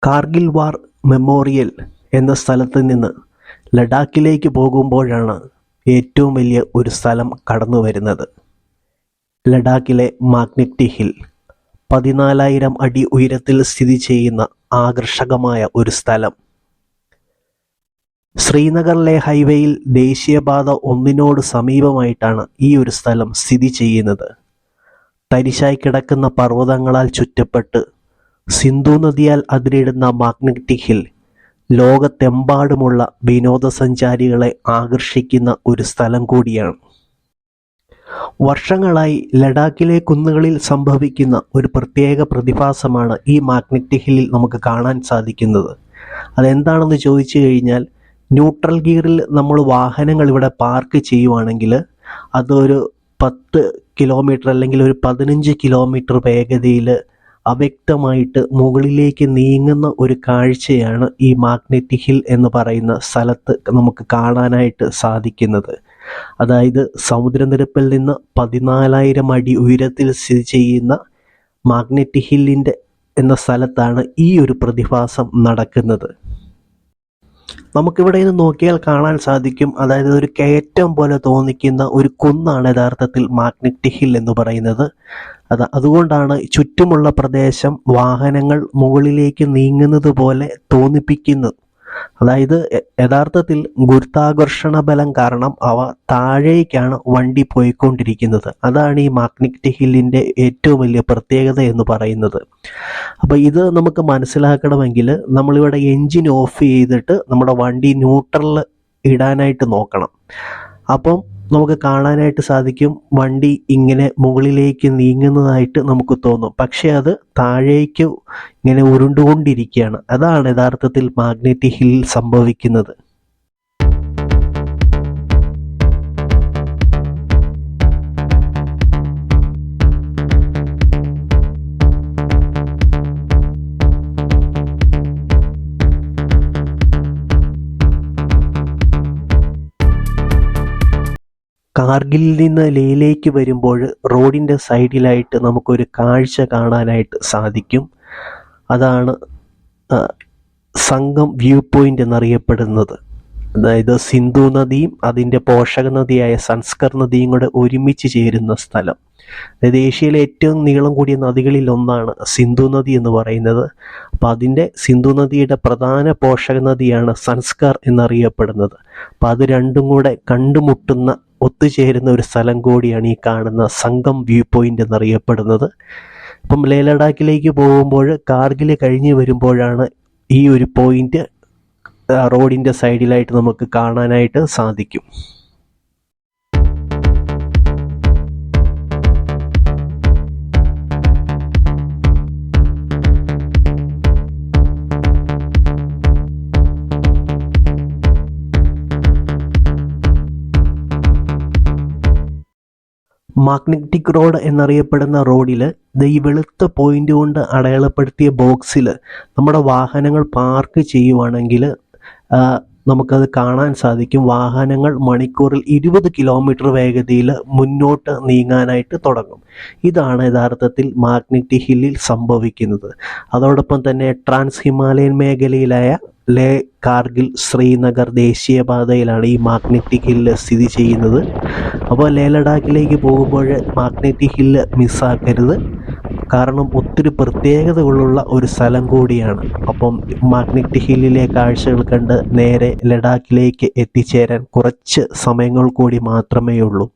Kargil war memorial എന്ന സ്ഥലത്ത് നിന്ന് ലഡാക്കിലേക്ക് പോകുമ്പോഴാണ് ഏറ്റവും വലിയ ഒരു സ്ഥലം കടന്നു വരുന്നത്. ലഡാക്കിലെ മാഗ്നറ്റിക് ഹിൽ 14,000 അടി ഉയരത്തിൽ സ്ഥിതി ചെയ്യുന്ന ആകർഷകമായ ഒരു സ്ഥലം. ശ്രീനഗർ ലേ ഹൈവേയിൽ ദേശീയപാത 1 സമീപമായിട്ടാണ് ഈ ഒരു സ്ഥലം സ്ഥിതി ചെയ്യുന്നത്. തരിശായി കിടക്കുന്ന പർവ്വതങ്ങളാൽ ചുറ്റപ്പെട്ട് സിന്ധു നദിയാൽ അതിരിടുന്ന മാഗ്നറ്റിക് ഹിൽ ലോകത്തെമ്പാടുമുള്ള വിനോദസഞ്ചാരികളെ ആകർഷിക്കുന്ന ഒരു സ്ഥലം കൂടിയാണ്. വർഷങ്ങളായി ലഡാക്കിലെ കുന്നുകളിൽ സംഭവിക്കുന്ന ഒരു പ്രത്യേക പ്രതിഭാസമാണ് ഈ മാഗ്നറ്റിക് ഹില്ലിൽ നമുക്ക് കാണാൻ സാധിക്കുന്നത്. അതെന്താണെന്ന് ചോദിച്ചു കഴിഞ്ഞാൽ, ന്യൂട്രൽ ഗിയറിൽ നമ്മൾ വാഹനങ്ങൾ ഇവിടെ പാർക്ക് ചെയ്യുവാണെങ്കിൽ അതൊരു 10 കിലോമീറ്റർ അല്ലെങ്കിൽ ഒരു 15 കിലോമീറ്റർ വേഗതയിൽ അവ്യക്തമായിട്ട് മുകളിലേക്ക് നീങ്ങുന്ന ഒരു കാഴ്ചയാണ് ഈ മാഗ്നറ്റിക് ഹിൽ എന്ന് പറയുന്ന സ്ഥലത്ത് നമുക്ക് കാണാനായിട്ട് സാധിക്കുന്നത്. അതായത് സമുദ്രനിരപ്പിൽ നിന്ന് 14,000 അടി ഉയരത്തിൽ സ്ഥിതി ചെയ്യുന്ന മാഗ്നറ്റിക് ഹില്ലിൻ്റെ എന്ന സ്ഥലത്താണ് ഈ ഒരു പ്രതിഭാസം നടക്കുന്നത്. നമുക്കിവിടെ നിന്ന് നോക്കിയാൽ കാണാൻ സാധിക്കും, അതായത് ഒരു കയറ്റം പോലെ തോന്നിക്കുന്ന ഒരു കുന്നാണ് യഥാർത്ഥത്തിൽ മാഗ്നറ്റിക് ഹിൽ എന്ന് പറയുന്നത്. അതുകൊണ്ടാണ് ചുറ്റുമുള്ള പ്രദേശം വാഹനങ്ങൾ മുകളിലേക്ക് നീങ്ങുന്നത് പോലെ തോന്നിപ്പിക്കുന്നത്. അതായത് യഥാർത്ഥത്തിൽ ഗുരുത്വാകർഷണ ബലം കാരണം അവ താഴേക്കാണ് വണ്ടി പോയിക്കൊണ്ടിരിക്കുന്നത്. അതാണ് ഈ മാഗ്നറ്റിക് ഹില്ലിൻ്റെ ഏറ്റവും വലിയ പ്രത്യേകത എന്ന് പറയുന്നത്. അപ്പോൾ ഇത് നമുക്ക് മനസ്സിലാക്കണമെങ്കിൽ നമ്മളിവിടെ എൻജിൻ ഓഫ് ചെയ്തിട്ട് നമ്മുടെ വണ്ടി ന്യൂട്രലിൽ ഇടാനായിട്ട് നോക്കണം. അപ്പം നമുക്ക് കാണാനായിട്ട് സാധിക്കും വണ്ടി ഇങ്ങനെ മുകളിലേക്ക് നീങ്ങുന്നതായിട്ട് നമുക്ക് തോന്നും. പക്ഷേ അത് താഴേക്ക് ഇങ്ങനെ ഉരുണ്ടുകൊണ്ടിരിക്കുകയാണ്. അതാണ് യഥാർത്ഥത്തിൽ മാഗ്നറ്റിക് ഹില്ലിൽ സംഭവിക്കുന്നത്. കാർഗിലിൽ നിന്ന് ലേയിലേക്ക് വരുമ്പോൾ റോഡിൻ്റെ സൈഡിലായിട്ട് നമുക്കൊരു കാഴ്ച കാണാനായിട്ട് സാധിക്കും. അതാണ് സംഗം വ്യൂ പോയിൻ്റ് എന്നറിയപ്പെടുന്നത്. അതായത് സിന്ധു നദിയും അതിൻ്റെ പോഷക നദിയായ സൻസ്കർ നദിയും കൂടെ ഒരുമിച്ച് ചേരുന്ന സ്ഥലം. അതായത് ഏഷ്യയിലെ ഏറ്റവും നീളം കൂടിയ നദികളിൽ ഒന്നാണ് സിന്ധു നദി എന്ന് പറയുന്നത്. അപ്പോൾ അതിൻ്റെ സിന്ധു നദിയുടെ പ്രധാന പോഷക നദിയാണ് സൻസ്കർ എന്നറിയപ്പെടുന്നത്. അപ്പോൾ അത് രണ്ടും കൂടെ കണ്ടുമുട്ടുന്ന ഒത്തുചേരുന്ന ഒരു സ്ഥലം കൂടിയാണ് ഈ കാണുന്ന സംഗം വ്യൂ പോയിൻ്റ് എന്നറിയപ്പെടുന്നത്. ഇപ്പം ലേ ലഡാക്കിലേക്ക് പോകുമ്പോൾ കാർഗിൽ കഴിഞ്ഞ് വരുമ്പോഴാണ് ഈ ഒരു പോയിൻ്റ് റോഡിൻ്റെ സൈഡിലായിട്ട് നമുക്ക് കാണാനായിട്ട് സാധിക്കും. മാഗ്നറ്റിക് റോഡ് എന്നറിയപ്പെടുന്ന റോഡിൽ ഈ വെളുത്ത പോയിന്റ് കൊണ്ട് അടയാളപ്പെടുത്തിയ ബോക്സിൽ നമ്മുടെ വാഹനങ്ങൾ പാർക്ക് ചെയ്യുവാണെങ്കിൽ നമുക്കത് കാണാൻ സാധിക്കും. വാഹനങ്ങൾ മണിക്കൂറിൽ 20 കിലോമീറ്റർ വേഗതയിൽ മുന്നോട്ട് നീങ്ങാനായിട്ട് തുടങ്ങും. ഇതാണ് യഥാർത്ഥത്തിൽ മാഗ്നറ്റിക് ഹില്ലിൽ സംഭവിക്കുന്നത്. അതോടൊപ്പം തന്നെ ട്രാൻസ് ഹിമാലയൻ മേഖലയിലായ ലേ കാർഗിൽ ശ്രീനഗർ ദേശീയപാതയിലാണ് ഈ മാഗ്നറ്റിക് ഹില്ല് സ്ഥിതി ചെയ്യുന്നത്. അപ്പോൾ ലേ ലഡാക്കിലേക്ക് പോകുമ്പോൾ മാഗ്നറ്റിക് ഹില്ല് മിസ്സാക്കരുത്. കാരണം ഒത്തിരി പ്രത്യേകതകളുള്ള ഒരു സ്ഥലം കൂടിയാണ്. അപ്പം മാഗ്നറ്റിക് ഹില്ലിലെ കാഴ്ചകൾ കണ്ട് നേരെ ലഡാക്കിലേക്ക് എത്തിച്ചേരാൻ കുറച്ച് സമയങ്ങൾ കൂടി മാത്രമേ ഉള്ളൂ.